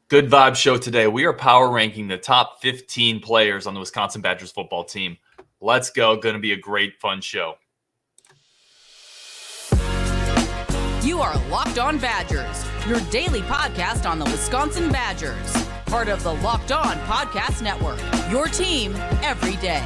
Good vibe show today. We are power ranking the top 15 players on the Wisconsin Badgers football team. Let's go. Going to be a great, fun show. You are Locked On Badgers, your daily podcast on the Wisconsin Badgers. Part of the Locked On Podcast Network, your team every day.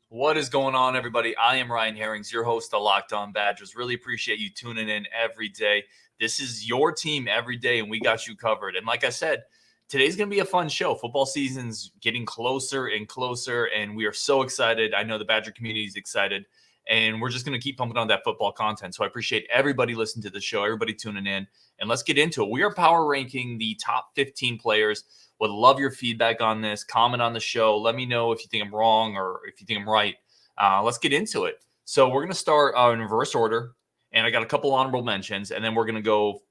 What is going on, everybody? I am Ryan Herrings, your host of Locked On Badgers. Really appreciate you tuning in every day. This is your team every day, and we got you covered. And like I said, today's going to be a fun show. Football season's getting closer and closer, and we are so excited. I know the Badger community is excited, and we're just going to keep pumping on that football content. So I appreciate everybody listening to the show, everybody tuning in, and let's get into it. We are power ranking the top 15 players. Would love your feedback on this. Comment on the show. Let me know if you think I'm wrong or if you think I'm right. Let's get into it. So we're going to start in reverse order. And I got a couple honorable mentions, and then we're going to go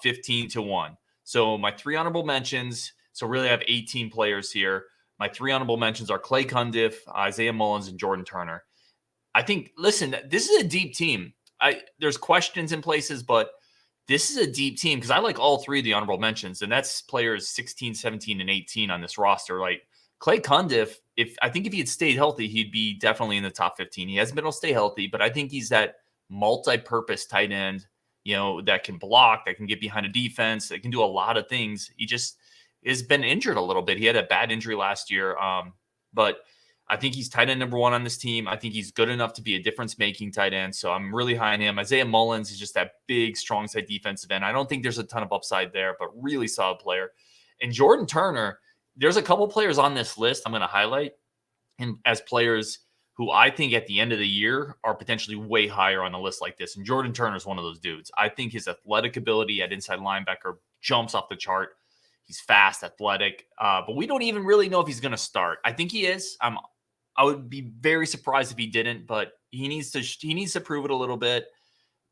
15 to 1. So my 3 honorable mentions, so really I have 18 players here. My 3 honorable mentions are Clay Cundiff, Isaiah Mullens, and Jordan Turner. I think, listen, this is a deep team. There's questions in places, but this is a deep team because I like all 3 of the honorable mentions, and that's players 16, 17, and 18 on this roster. Like Clay Cundiff, I think if he had stayed healthy, he'd be definitely in the top 15. He hasn't been able to stay healthy, but I think he's that multi-purpose tight end, that can block, that can get behind a defense, that can do a lot of things. He just has been injured a little bit. He had a bad injury last year, but I think he's tight end number 1 on this team. I think he's good enough to be a difference-making tight end, so I'm really high on him. Isaiah Mullens is just that big, strong-side defensive end. I don't think there's a ton of upside there, but really solid player. And Jordan Turner, there's a couple players on this list I'm going to highlight him as players who I think at the end of the year are potentially way higher on a list like this. And Jordan Turner is one of those dudes. I think his athletic ability at inside linebacker jumps off the chart. He's fast, athletic, but we don't even really know if he's going to start. I think he is. I would be very surprised if he didn't, but he needs to prove it a little bit.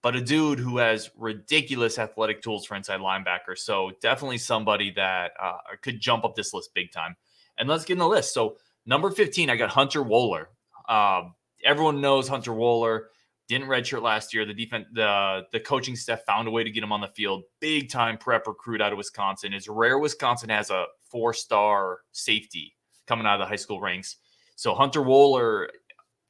But a dude who has ridiculous athletic tools for inside linebacker. So definitely somebody that could jump up this list big time. And let's get in the list. So number 15, I got Hunter Wohler. Everyone knows Hunter Wohler didn't redshirt last year. The coaching staff found a way to get him on the field. Big time prep recruit out of Wisconsin. It's rare Wisconsin has a 4-star safety coming out of the high school ranks. So Hunter Wohler,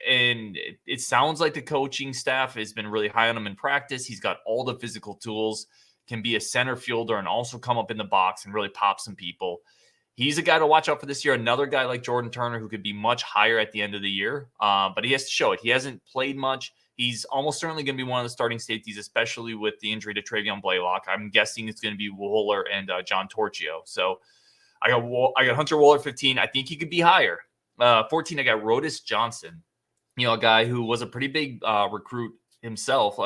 and it sounds like the coaching staff has been really high on him in practice. He's got all the physical tools, can be a center fielder and also come up in the box and really pop some people. He's a guy to watch out for this year. Another guy like Jordan Turner who could be much higher at the end of the year, but he has to show it. He hasn't played much. He's almost certainly going to be one of the starting safeties, especially with the injury to Travion Blaylock. I'm guessing it's going to be Wholer and John Torchio. So I got Hunter Wohler 15. I think he could be higher. 14, I got Rodis Johnson, a guy who was a pretty big recruit himself,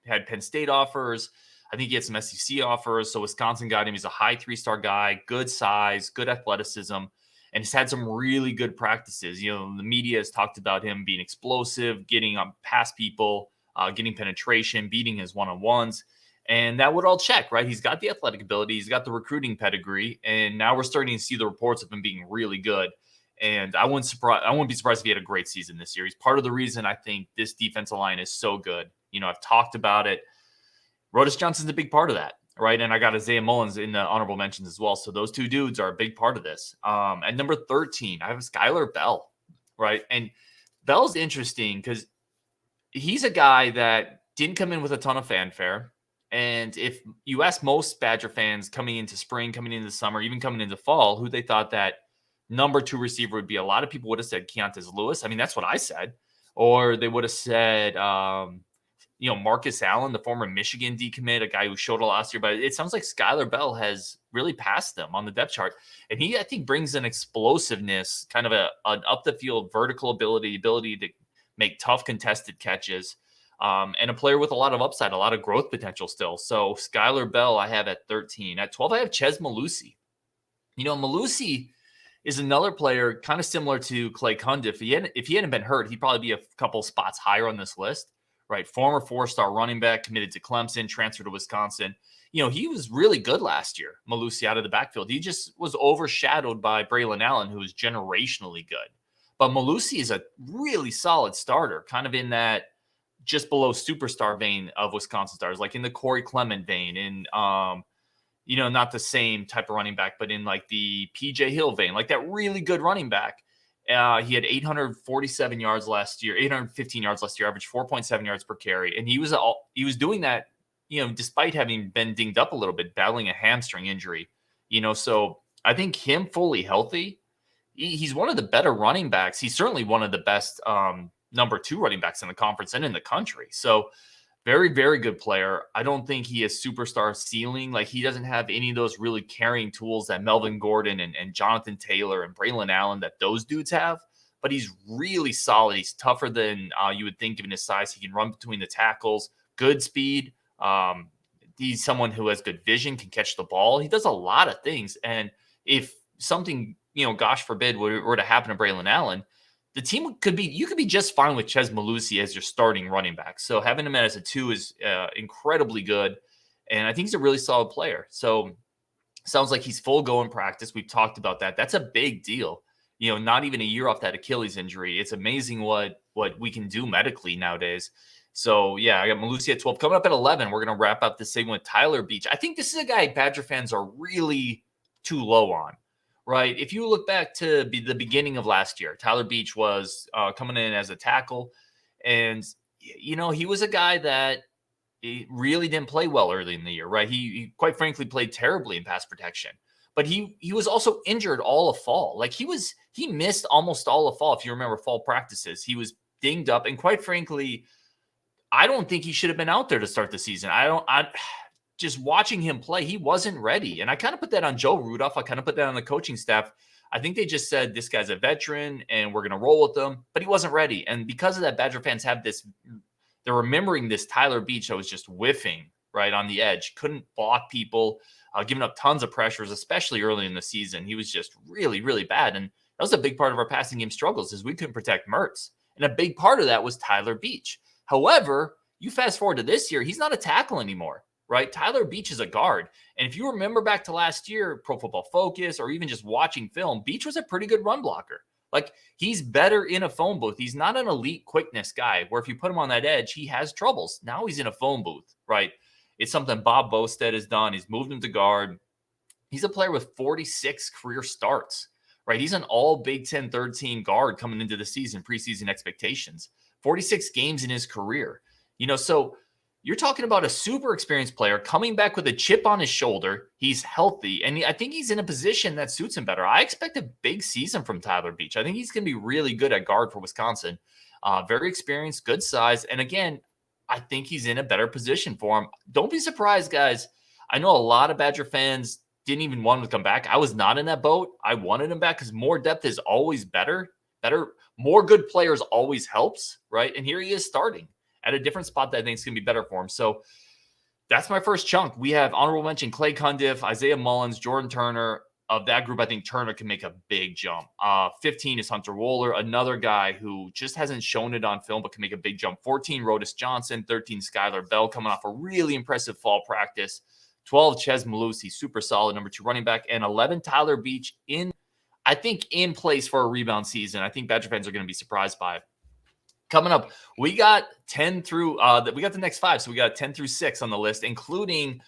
had Penn State offers. I think he had some SEC offers, so Wisconsin got him. He's a high 3-star guy, good size, good athleticism, and he's had some really good practices. The media has talked about him being explosive, getting past people, getting penetration, beating his one-on-ones, and that would all check, right? He's got the athletic ability, he's got the recruiting pedigree, and now we're starting to see the reports of him being really good. And I wouldn't be surprised if he had a great season this year. He's part of the reason I think this defensive line is so good. I've talked about it. Rodis Johnson's a big part of that, right? And I got Isaiah Mullens in the honorable mentions as well. So those 2 dudes are a big part of this. At number 13, I have Skyler Bell, right? And Bell's interesting because he's a guy that didn't come in with a ton of fanfare. And if you ask most Badger fans coming into spring, coming into summer, even coming into fall, who they thought that number 2 receiver would be, a lot of people would have said Keontae Lewis. I mean, that's what I said. Or they would have said, Marcus Allen, the former Michigan decommit, a guy who showed a lot last year. But it sounds like Skyler Bell has really passed them on the depth chart. And he, I think, brings an explosiveness, kind of an up-the-field vertical ability to make tough contested catches, and a player with a lot of upside, a lot of growth potential still. So Skyler Bell I have at 13. At 12, I have Ches Malusi. Malusi is another player kind of similar to Clay Cundiff. If he hadn't been hurt, he'd probably be a couple spots higher on this list, right? Former 4-star running back, committed to Clemson, transferred to Wisconsin. He was really good last year, Malusi, out of the backfield. He just was overshadowed by Braelon Allen, who is generationally good. But Malusi is a really solid starter, kind of in that just below superstar vein of Wisconsin stars, like in the Corey Clement vein, in not the same type of running back, but in like the PJ Hill vein, like that really good running back. He had 847 yards last year, 815 yards last year, averaged 4.7 yards per carry. And he was doing that, despite having been dinged up a little bit, battling a hamstring injury, so I think him fully healthy, he's one of the better running backs. He's certainly one of the best number 2 running backs in the conference and in the country. So very, very good player. I don't think he has superstar ceiling. Like, he doesn't have any of those really carrying tools that Melvin Gordon and Jonathan Taylor and Braelon Allen that those dudes have. But he's really solid. He's tougher than you would think given his size. He can run between the tackles, good speed. He's someone who has good vision, can catch the ball. He does a lot of things. And if something, gosh forbid, were to happen to Braelon Allen, the team you could be just fine with Chez Mellusi as your starting running back. So having him as a 2 is incredibly good. And I think he's a really solid player. So sounds like he's full go in practice. We've talked about that. That's a big deal. Not even a year off that Achilles injury. It's amazing what we can do medically nowadays. So, yeah, I got Mellusi at 12. Coming up at 11, we're going to wrap up this segment with Tyler Beach. I think this is a guy Badger fans are really too low on. Right. If you look back to the beginning of last year, Tyler Beach was coming in as a tackle. And, he was a guy that really didn't play well early in the year. Right. He quite frankly played terribly in pass protection. But he was also injured all of fall. Like, he missed almost all of fall. If you remember fall practices, he was dinged up. And quite frankly, I don't think he should have been out there to start the season. Just watching him play, he wasn't ready. And I kind of put that on Joe Rudolph. I kind of put that on the coaching staff. I think they just said, this guy's a veteran and we're going to roll with him, but he wasn't ready. And because of that, Badger fans have they're remembering this Tyler Beach that was just whiffing right on the edge, couldn't block people, giving up tons of pressures, especially early in the season. He was just really, really bad. And that was a big part of our passing game struggles, is we couldn't protect Mertz. And a big part of that was Tyler Beach. However, you fast forward to this year, he's not a tackle anymore. Right? Tyler Beach is a guard. And if you remember back to last year, Pro Football Focus, or even just watching film, Beach was a pretty good run blocker. Like, he's better in a phone booth. He's not an elite quickness guy where if you put him on that edge, he has troubles. Now he's in a phone booth, right? It's something Bob Bostad has done. He's moved him to guard. He's a player with 46 career starts, right? He's an all Big Ten third team guard coming into the season, preseason expectations. 46 games in his career. So you're talking about a super experienced player coming back with a chip on his shoulder. He's healthy, and I think he's in a position that suits him better. I expect a big season from Tyler Beach. I think he's going to be really good at guard for Wisconsin. Very experienced, good size. And again, I think he's in a better position for him. Don't be surprised, guys. I know a lot of Badger fans didn't even want him to come back. I was not in that boat. I wanted him back because more depth is always better. More good players always helps, right? And here he is starting at a different spot that I think is going to be better for him. So that's my first chunk. We have honorable mention Clay Cundiff, Isaiah Mullens, Jordan Turner. Of that group, I think Turner can make a big jump. 15 is Hunter Wohler, another guy who just hasn't shown it on film but can make a big jump. 14, Rodis Johnson. 13, Skyler Bell, coming off a really impressive fall practice. 12, Chez Mellusi, super solid number 2 running back. And 11, Tyler Beach, in place for a rebound season. I think Badger fans are going to be surprised by it. Coming up, we got 10 through we got the next 5. So we got 10 through 6 on the list, including,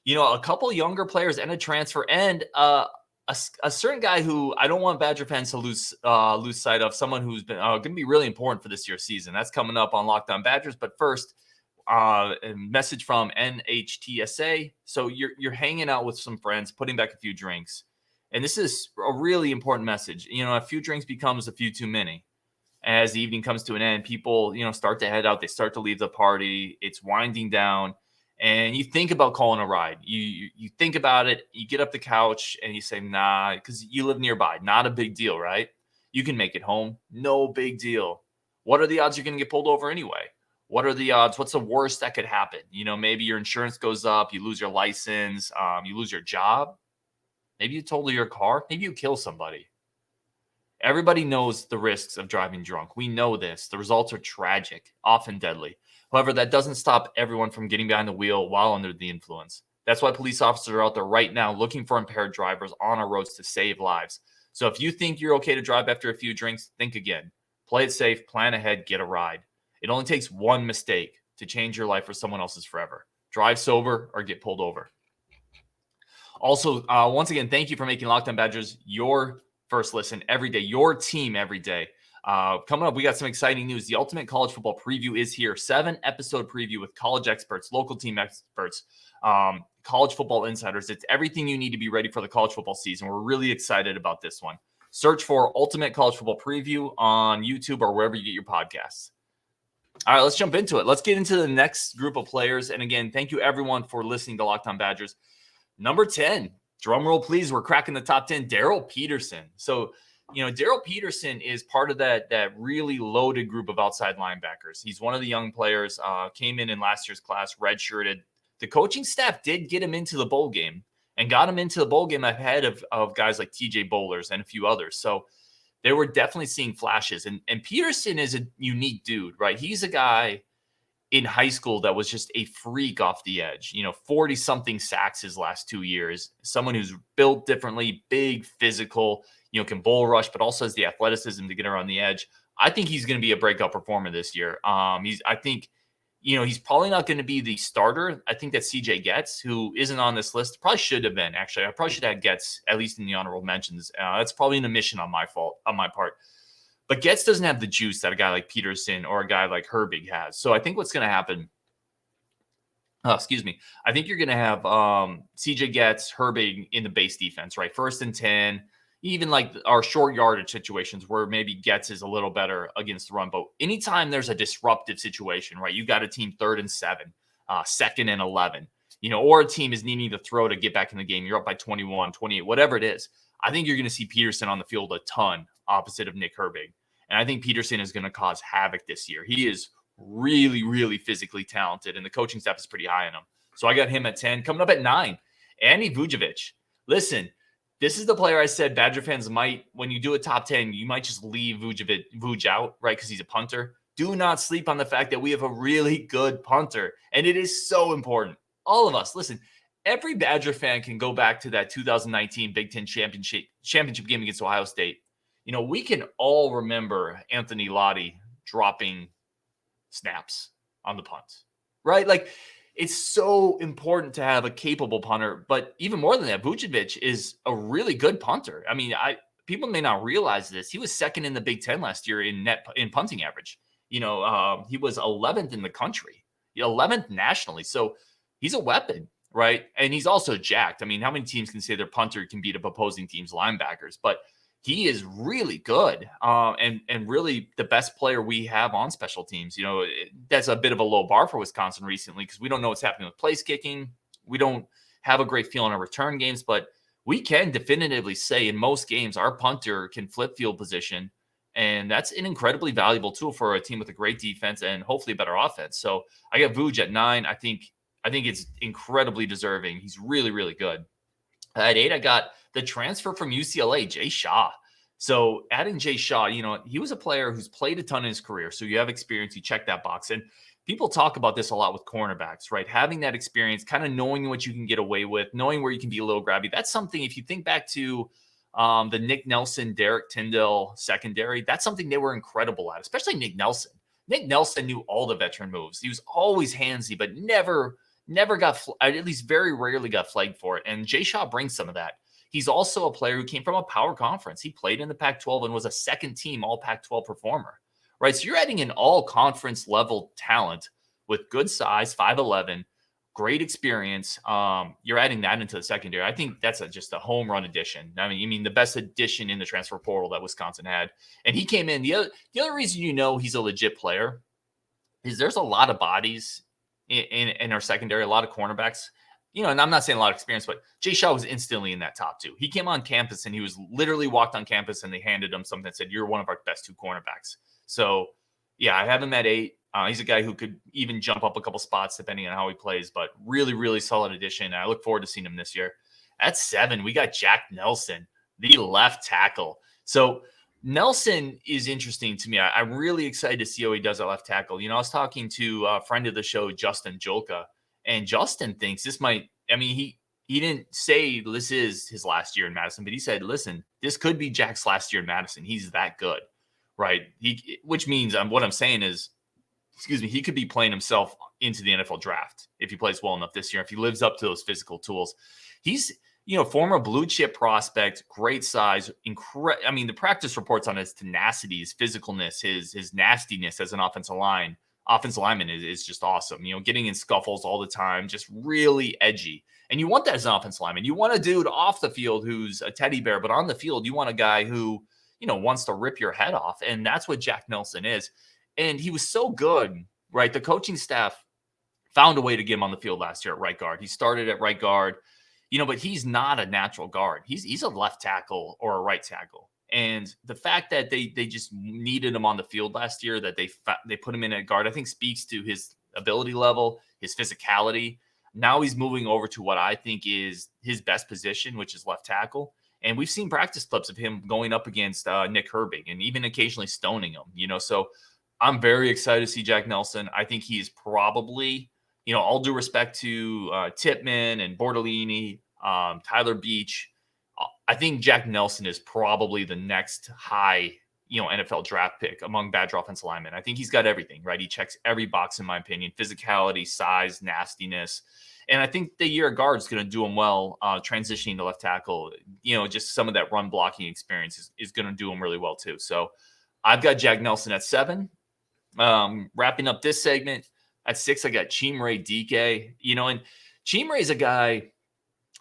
a couple younger players and a transfer and a certain guy who I don't want Badger fans to lose sight of, someone who's been going to be really important for this year's season. That's coming up on Locked On Badgers. But first, a message from NHTSA. So you're hanging out with some friends, putting back a few drinks. And this is a really important message. A few drinks becomes a few too many. As the evening comes to an end, people, start to head out. They start to leave the party. It's winding down. And you think about calling a ride. You think about it. You get up the couch and you say, nah, because you live nearby. Not a big deal, right? You can make it home. No big deal. What are the odds you're going to get pulled over anyway? What are the odds? What's the worst that could happen? Maybe your insurance goes up. You lose your license. You lose your job. Maybe you total your car. Maybe you kill somebody. Everybody knows the risks of driving drunk. We know this. The results are tragic, often deadly. However, that doesn't stop everyone from getting behind the wheel while under the influence. That's why police officers are out there right now looking for impaired drivers on our roads to save lives. So if you think you're okay to drive after a few drinks, think again. Play it safe, plan ahead, get a ride. It only takes one mistake to change your life or someone else's forever. Drive sober or get pulled over. Also, once again, thank you for making Locked On Badgers your first listen every day, your team every day. Coming up, we got some exciting news. The Ultimate College Football Preview is here. 7-episode preview with college experts, local team experts, college football insiders. It's everything you need to be ready for the college football season. We're really excited about this one. Search for Ultimate College Football Preview on YouTube or wherever you get your podcasts. All right, let's jump into it. Let's get into the next group of players. And again, thank you everyone for listening to Locked On Badgers. Number 10, drum roll please, we're cracking the top 10, Daryl Peterson. So, Daryl Peterson is part of that really loaded group of outside linebackers. He's one of the young players, came in last year's class, redshirted. The coaching staff did get him into the bowl game and got him into the bowl game ahead of guys like TJ Bowlers and a few others. So they were definitely seeing flashes. And Peterson is a unique dude, right? He's a guy in high school that was just a freak off the edge, 40-something sacks his last 2 years. Someone who's built differently, big, physical, can bull rush, but also has the athleticism to get around the edge. I think he's going to be a breakout performer this year. He's probably not going to be the starter. I think that CJ Getz, who isn't on this list, probably should have been, actually. I probably should have Getz at least in the honorable mentions. That's probably an omission on my part. But Getz doesn't have the juice that a guy like Peterson or a guy like Herbig has. So I think what's going to happen, I think you're going to have CJ Getz, Herbig in the base defense, right? 1st and 10, even like our short yardage situations where maybe Getz is a little better against the run. But anytime there's a disruptive situation, right? You got a team 3rd and 7, 2nd and 11, or a team is needing to throw to get back in the game. You're up by 21, 28, whatever it is. I think you're going to see Peterson on the field a ton opposite of Nick Herbig. And I think Peterson is going to cause havoc this year. He is really, really physically talented, and the coaching staff is pretty high on him. So I got him at 10. Coming up at 9, Andy Bujovich. Listen, this is the player I said Badger fans might, when you do a top 10, you might just leave Vuj out, right, because he's a punter. Do not sleep on the fact that we have a really good punter, and it is so important. All of us, listen, every Badger fan can go back to that 2019 Big Ten championship game against Ohio State. We can all remember Anthony Lottie dropping snaps on the punt, right? Like, it's so important to have a capable punter, but even more than that, Bujovich is a really good punter. I mean, people may not realize this. He was 2nd in the Big Ten last year in punting average. He was 11th in the country, 11th nationally. So he's a weapon, right? And he's also jacked. I mean, how many teams can say their punter can beat up opposing teams' linebackers? But he is really good and really the best player we have on special teams. That's a bit of a low bar for Wisconsin recently because we don't know what's happening with place kicking. We don't have a great feel on our return games, but we can definitively say in most games our punter can flip field position, and that's an incredibly valuable tool for a team with a great defense and hopefully a better offense. So I got Vuj at 9. I think it's incredibly deserving. He's really, really good. At 8, I got the transfer from UCLA, Jay Shaw. So adding Jay Shaw, he was a player who's played a ton in his career. So you have experience, you check that box. And people talk about this a lot with cornerbacks, right? Having that experience, kind of knowing what you can get away with, knowing where you can be a little grabby. That's something, if you think back to the Nick Nelson, Derek Tindal secondary, that's something they were incredible at, especially Nick Nelson. Nick Nelson knew all the veteran moves. He was always handsy, but never got, at least very rarely got flagged for it. And Jay Shaw brings some of that. He's also a player who came from a power conference. He played in the Pac-12 and was a second-team all Pac-12 performer, right? So you're adding an all-conference level talent with good size, 5'11", great experience. You're adding that into the secondary. I think that's just a home run addition. I mean, the best addition in the transfer portal that Wisconsin had. And he came in. The other reason he's a legit player is there's a lot of bodies in our secondary, a lot of cornerbacks. And I'm not saying a lot of experience, but Jay Shaw was instantly in that top 2. He came on campus and he was literally walked on campus and they handed him something that said, "You're one of our best 2 cornerbacks." So, yeah, I have him at 8. He's a guy who could even jump up a couple spots depending on how he plays, but really, really solid addition. I look forward to seeing him this year. At 7, we got Jack Nelson, the left tackle. So Nelson is interesting to me. I'm really excited to see how he does at left tackle. I was talking to a friend of the show, Justin Jolka, and Justin thinks this might, he didn't say this is his last year in Madison, but he said, listen, this could be Jack's last year in Madison. He's that good, right? Which means what I'm saying is, he could be playing himself into the NFL draft if he plays well enough this year, if he lives up to those physical tools. He's, former blue chip prospect, great size, I mean, the practice reports on his tenacity, his physicalness, his nastiness as an offensive lineman is just awesome. Getting in scuffles all the time, just really edgy. And you want that as an offensive lineman. You want a dude off the field who's a teddy bear, but on the field, you want a guy who, wants to rip your head off. And that's what Jack Nelson is. And he was so good, right? The coaching staff found a way to get him on the field last year at right guard. He started at right guard, but he's not a natural guard. He's a left tackle or a right tackle. And the fact that they just needed him on the field last year, that they put him in at guard, I think speaks to his ability level, his physicality. Now he's moving over to what I think is his best position, which is left tackle. And we've seen practice clips of him going up against Nick Herbig and even occasionally stoning him, So I'm very excited to see Jack Nelson. I think he is probably, all due respect to Tippman and Bordellini, Tyler Beach, I think Jack Nelson is probably the next high, NFL draft pick among Badger offensive linemen. I think he's got everything, right? He checks every box, in my opinion: physicality, size, nastiness. And I think the year of guard is going to do him well, transitioning to left tackle. Just some of that run blocking experience is going to do him really well too. So I've got Jack Nelson at 7. Wrapping up this segment, at 6, I got Chimere Dike. And Chimere is a guy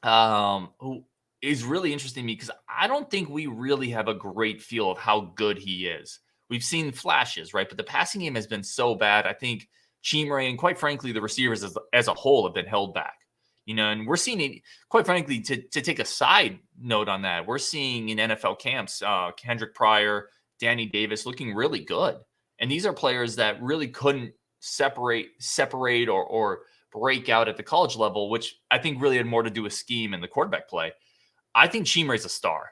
who is really interesting to me because I don't think we really have a great feel of how good he is. We've seen flashes, right? But the passing game has been so bad. I think Chimere and, quite frankly, the receivers as a whole have been held back. And we're seeing it, quite frankly, to take a side note on that, we're seeing in NFL camps, Kendrick Pryor, Danny Davis looking really good. And these are players that really couldn't separate or break out at the college level, which I think really had more to do with scheme and the quarterback play. I think Chimere's a star.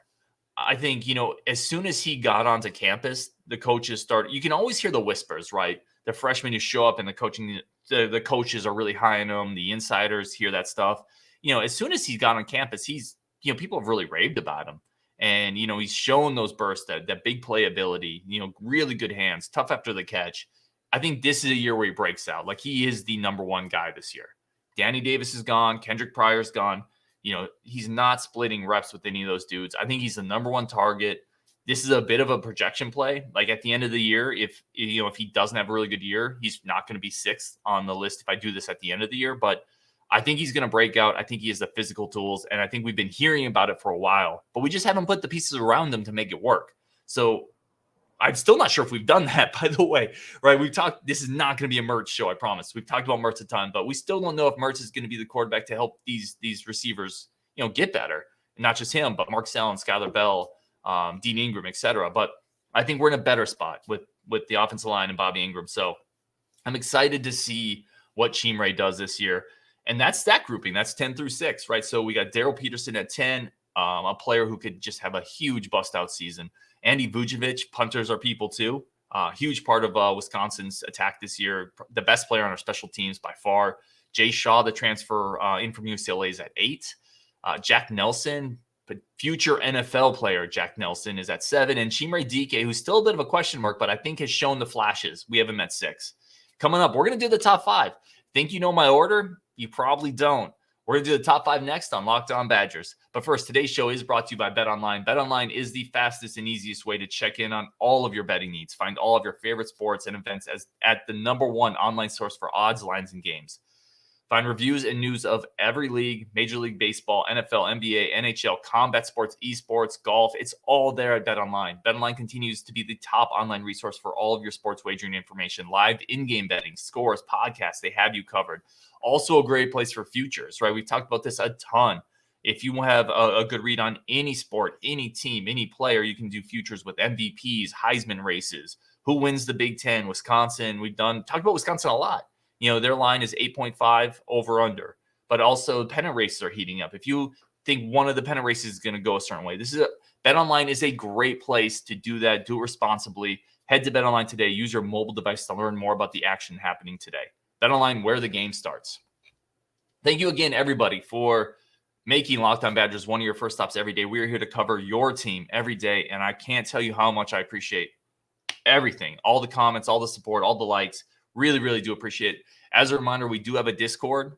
I think, as soon as he got onto campus, the coaches started, you can always hear the whispers, right? The freshmen who show up and the coaches are really high on him. The insiders hear that stuff. As soon as he got on campus, people have really raved about him. And, he's shown those bursts, that big play ability, really good hands, tough after the catch. I think this is a year where he breaks out. Like, he is the number one guy this year. Danny Davis is gone. Kendrick Pryor's gone. He's not splitting reps with any of those dudes. I think he's the number one target. This is a bit of a projection play. Like, at the end of the year, if he doesn't have a really good year, he's not going to be 6th on the list if I do this at the end of the year. But I think he's going to break out. I think he has the physical tools, and I think we've been hearing about it for a while, but we just haven't put the pieces around him to make it work. So I'm still not sure if we've done that, by the way, right? This is not going to be a Mertz show, I promise. We've talked about Mertz a ton, but we still don't know if Mertz is going to be the quarterback to help these receivers, get better. And not just him, but Mark Allen, Skyler Bell, Dean Ingram, etc. But I think we're in a better spot with the offensive line and Bobby Ingram. So I'm excited to see what Chimere does this year. And that's that grouping. That's 10 through 6, right? So we got Daryl Peterson at 10, a player who could just have a huge bust-out season. Andy Bujovich, punters are people too. Huge part of Wisconsin's attack this year. The best player on our special teams by far. Jay Shaw, the transfer in from UCLA, is at 8. Jack Nelson, future NFL player Jack Nelson, is at 7. And Chimere Dike, who's still a bit of a question mark, but I think has shown the flashes. We have him at 6. Coming up, we're going to do the top 5. Think you know my order? You probably don't. We're going to do the top 5 next on Locked On Badgers. But first, today's show is brought to you by BetOnline. BetOnline is the fastest and easiest way to check in on all of your betting needs. Find all of your favorite sports and events at the #1 online source for odds, lines, and games. Find reviews and news of every league: Major League Baseball, NFL, NBA, NHL, combat sports, esports, golf. It's all there at BetOnline. BetOnline continues to be the top online resource for all of your sports wagering information, live in-game betting, scores, podcasts. They have you covered. Also a great place for futures, right? We've talked about this a ton. If you have a good read on any sport, any team, any player, you can do futures with MVPs, Heisman races, who wins the Big Ten, Wisconsin. We've talked about Wisconsin a lot. Their line is 8.5 over under, but also pennant races are heating up. If you think one of the pennant races is going to go a certain way, BetOnline is a great place to do that. Do it responsibly. Head to BetOnline today. Use your mobile device to learn more about the action happening today. BetOnline, where the game starts. Thank you again, everybody, for making Locked On Badgers one of your first stops every day. We are here to cover your team every day, and I can't tell you how much I appreciate everything, all the comments, all the support, all the likes. Really, really do appreciate it. As a reminder, we do have a Discord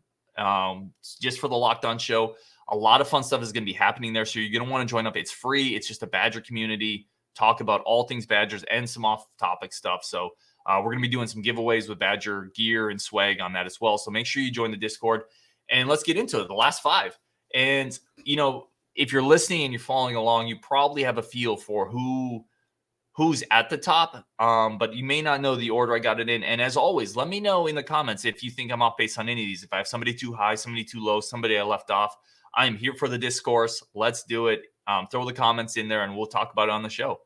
just for the Locked On show. A lot of fun stuff is going to be happening there. So you're going to want to join up. It's free. It's just a Badger community. Talk about all things Badgers and some off-topic stuff. So we're going to be doing some giveaways with Badger gear and swag on that as well. So make sure you join the Discord. And let's get into it, the last 5. And, if you're listening and you're following along, you probably have a feel for who's at the top, but you may not know the order I got it in. And as always, let me know in the comments if you think I'm off base on any of these. If I have somebody too high, somebody too low, somebody I left off, I'm here for the discourse. Let's do it. Throw the comments in there and we'll talk about it on the show.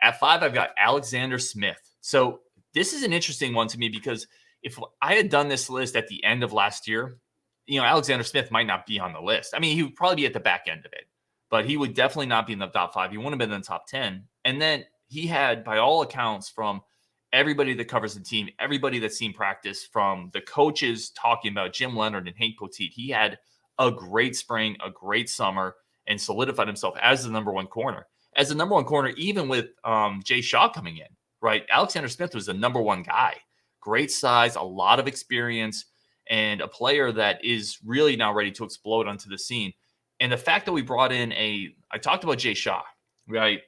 At 5, I've got Alexander Smith. So this is an interesting one to me because if I had done this list at the end of last year, Alexander Smith might not be on the list. I mean, he would probably be at the back end of it, but he would definitely not be in the top 5. He wouldn't have been in the top 10. And then he had, by all accounts, from everybody that covers the team, everybody that's seen practice, from the coaches talking about Jim Leonard and Hank Poteet, he had a great spring, a great summer, and solidified himself as the number 1 corner. As the number 1 corner, even with Jay Shaw coming in, right? Alexander Smith was the number 1 guy. Great size, a lot of experience, and a player that is really now ready to explode onto the scene. And the fact that we brought in I talked about Jay Shaw, right?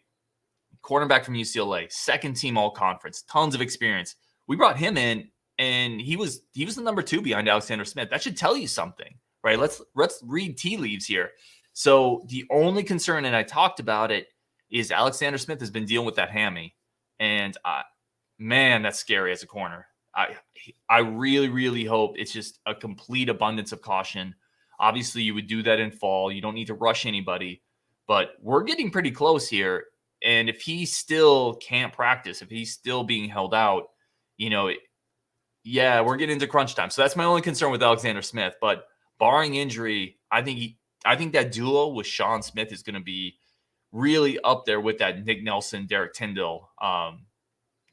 Cornerback from UCLA, second team all conference, tons of experience. We brought him in and he was the number 2 behind Alexander Smith. That should tell you something, right? Let's read tea leaves here. So the only concern, and I talked about it, is Alexander Smith has been dealing with that hammy. And man, that's scary as a corner. I really, really hope it's just a complete abundance of caution. Obviously, you would do that in fall. You don't need to rush anybody, but we're getting pretty close here. And if he still can't practice, if he's still being held out, we're getting into crunch time. So that's my only concern with Alexander Smith. But barring injury, I think that duo with Sean Smith is going to be really up there with that Nick Nelson, Derek Tindal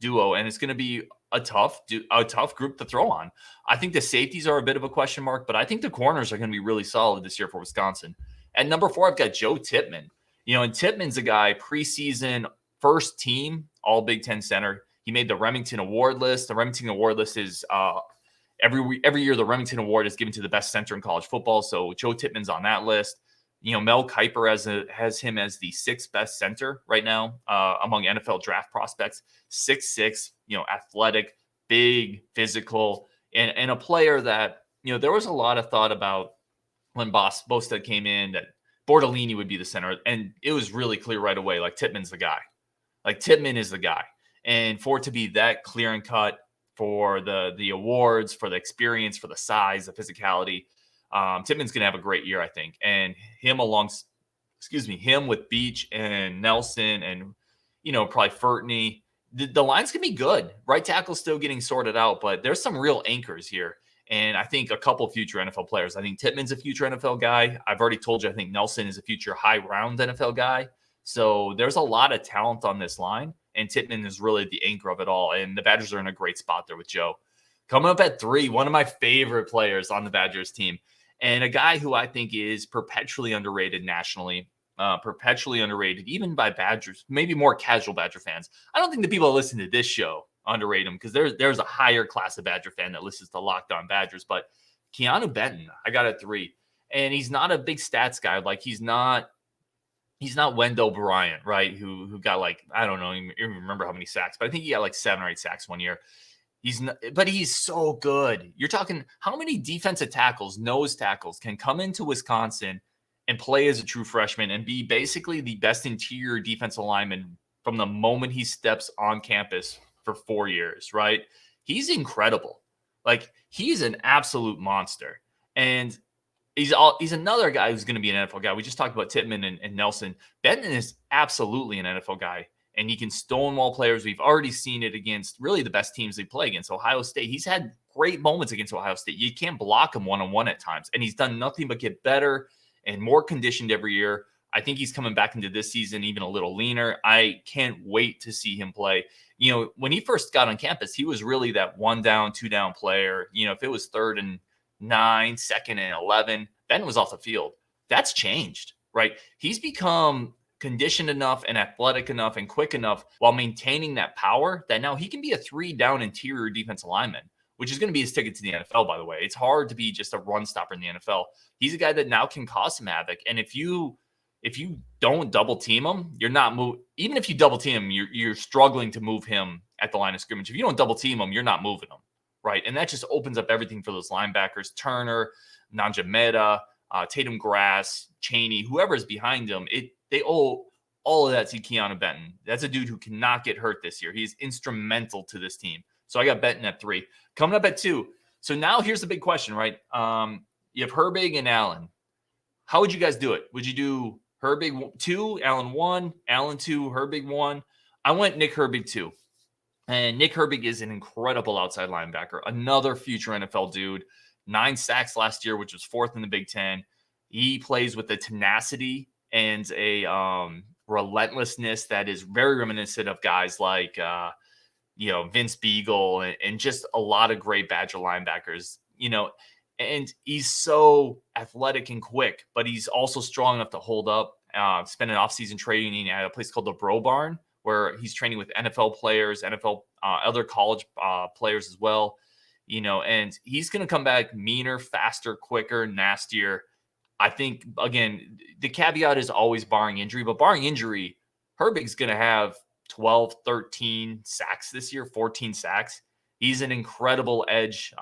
duo, and it's going to be a tough group to throw on. I think the safeties are a bit of a question mark, but I think the corners are going to be really solid this year for Wisconsin. At number 4, I've got Joe Tippman. And Tippman's a guy, preseason, first team, all Big Ten center. He made the Remington Award list. The Remington Award list is every year the Remington Award is given to the best center in college football. So Joe Tippman's on that list. Mel Kiper has him as the 6th best center right now among NFL draft prospects. 6'6", athletic, big, physical, and a player that, there was a lot of thought about when Bosta came in that Bortolini would be the center. And it was really clear right away, like Tippman's the guy. Like Tippman is the guy. And for it to be that clear and cut for the awards, for the experience, for the size, the physicality, Tippman's going to have a great year, I think. And him with Beech and Nelson and, probably Furtney, the line's going to be good. Right tackle's still getting sorted out, but there's some real anchors here. And I think a couple future NFL players. I think Tippman's a future NFL guy. I've already told you, I think Nelson is a future high-round NFL guy. So there's a lot of talent on this line, and Tippman is really the anchor of it all. And the Badgers are in a great spot there with Joe. Coming up at 3, one of my favorite players on the Badgers team, and a guy who I think is perpetually underrated nationally, perpetually underrated even by Badgers, maybe more casual Badger fans. I don't think the people that listen to this show underrate him because there's a higher class of Badger fan that listens to Locked On Badgers. But Keanu Benton, I got at 3, and he's not a big stats guy. Like he's not Wendell Bryant, right? Who got I don't know, even remember how many sacks, but I think he got 7 or 8 sacks one year. But he's so good. You're talking how many defensive tackles, nose tackles can come into Wisconsin and play as a true freshman and be basically the best interior defensive lineman from the moment he steps on campus for 4 years, right? He's incredible. He's an absolute monster. And he's another guy who's going to be an NFL guy. We just talked about Tippman and Nelson. Benton is absolutely an NFL guy. And he can stonewall players. We've already seen it against really the best teams they play against. Ohio State, he's had great moments against Ohio State. You can't block him one-on-one at times. And he's done nothing but get better and more conditioned every year. I think he's coming back into this season even a little leaner. I can't wait to see him play. When he first got on campus, he was really that 1 down, 2 down player. If it was 3rd and 9, 2nd and 11, Benton was off the field. That's changed, right? He's become conditioned enough and athletic enough and quick enough while maintaining that power that now he can be a 3 down interior defensive lineman, which is going to be his ticket to the NFL, by the way. It's hard to be just a run stopper in the NFL. He's a guy that now can cause some havoc. And if you don't double team him, you're not even if you double team him, you're struggling to move him at the line of scrimmage. If you don't double team him, you're not moving him, right? And that just opens up everything for those linebackers, Turner, Nanjameta, Tatum Grass, Chaney, whoever is behind him. They owe all of that to Keanu Benton. That's a dude who cannot get hurt this year. He's instrumental to this team. So I got Benton at 3. Coming up at 2. So now here's the big question, right? You have Herbig and Allen. How would you guys do it? Would you do Herbig 2, Allen 1, Allen 2, Herbig 1? I went Nick Herbig 2. And Nick Herbig is an incredible outside linebacker. Another future NFL dude. 9 sacks last year, which was 4th in the Big Ten. He plays with a tenacity and a relentlessness that is very reminiscent of guys like Vince Beagle and just a lot of great Badger linebackers, and he's so athletic and quick, but he's also strong enough to hold up. Spent an offseason training at a place called the Bro Barn, where he's training with NFL players, other college players as well, and he's going to come back meaner, faster, quicker, nastier. I think, again, the caveat is always barring injury, but barring injury, Herbig's going to have 12, 13 sacks this year, 14 sacks. He's an incredible edge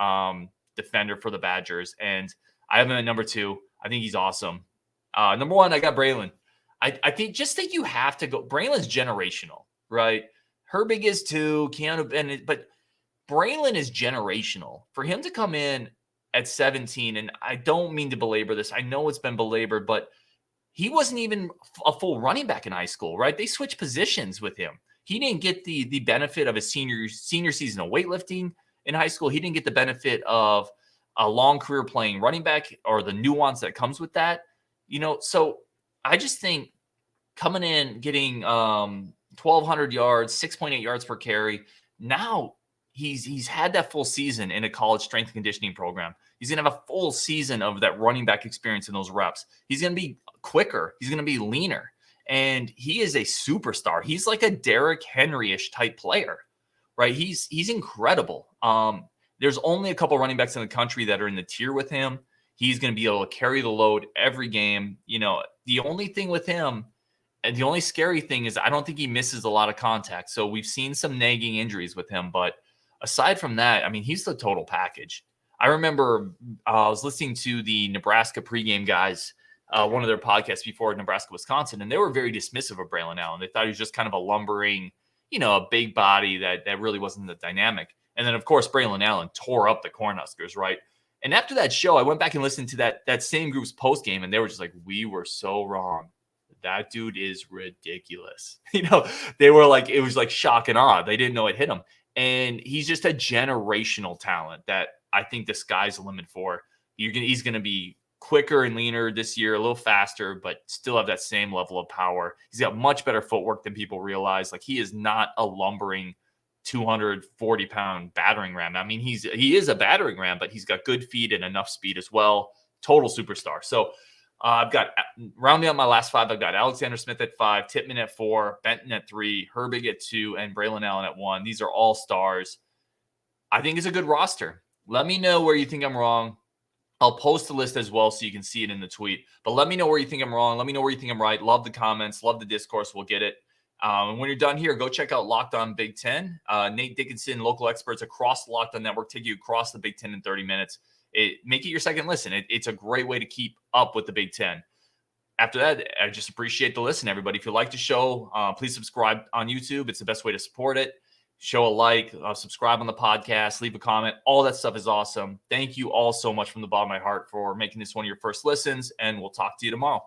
defender for the Badgers, and I have him at number 2. I think he's awesome. Number 1, I got Braelon. I think you have to go. Braelon's generational, right? Herbig is too, Keanu Benton, but Braelon is generational. For him to come in at 17, and I don't mean to belabor this. I know it's been belabored, but he wasn't even a full running back in high school, right? They switched positions with him. He didn't get the benefit of his senior season of weightlifting in high school. He didn't get the benefit of a long career playing running back or the nuance that comes with that. So I just think coming in, getting 1,200 yards, 6.8 yards per carry. Now he's had that full season in a college strength and conditioning program. He's going to have a full season of that running back experience in those reps. He's going to be quicker. He's going to be leaner. And he is a superstar. He's like a Derrick Henry-ish type player, right? He's incredible. There's only a couple running backs in the country that are in the tier with him. He's going to be able to carry the load every game. The only thing with him, and the only scary thing is I don't think he misses a lot of contact. So we've seen some nagging injuries with him. But aside from that, I mean, he's the total package. I remember I was listening to the Nebraska pregame guys, one of their podcasts before Nebraska-Wisconsin, and they were very dismissive of Braelon Allen. They thought he was just kind of a lumbering, a big body that really wasn't the dynamic. And then, of course, Braelon Allen tore up the Cornhuskers, right? And after that show, I went back and listened to that same group's postgame, and they were just like, we were so wrong. That dude is ridiculous. They were like, it was like shock and awe. They didn't know it hit him. And he's just a generational talent that I think the sky's the limit for. He's going to be quicker and leaner this year, a little faster, but still have that same level of power. He's got much better footwork than people realize. Like, he is not a lumbering 240-pound battering ram. I mean, he is a battering ram, but he's got good feet and enough speed as well. Total superstar. So I've got, rounding out my last 5, I've got Alexander Smith at 5, Tippman at 4, Benton at 3, Herbig at 2, and Braelon Allen at 1. These are all stars. I think it's a good roster. Let me know where you think I'm wrong. I'll post the list as well so you can see it in the tweet. But let me know where you think I'm wrong. Let me know where you think I'm right. Love the comments. Love the discourse. We'll get it. And when you're done here, go check out Locked On Big Ten. Nate Dickinson, local experts across the Locked On Network, take you across the Big Ten in 30 minutes. Make it your second listen. It's a great way to keep up with the Big Ten. After that, I just appreciate the listen, everybody. If you like the show, please subscribe on YouTube. It's the best way to support it. Show a like, subscribe on the podcast, leave a comment. All that stuff is awesome. Thank you all so much from the bottom of my heart for making this one of your first listens, and we'll talk to you tomorrow.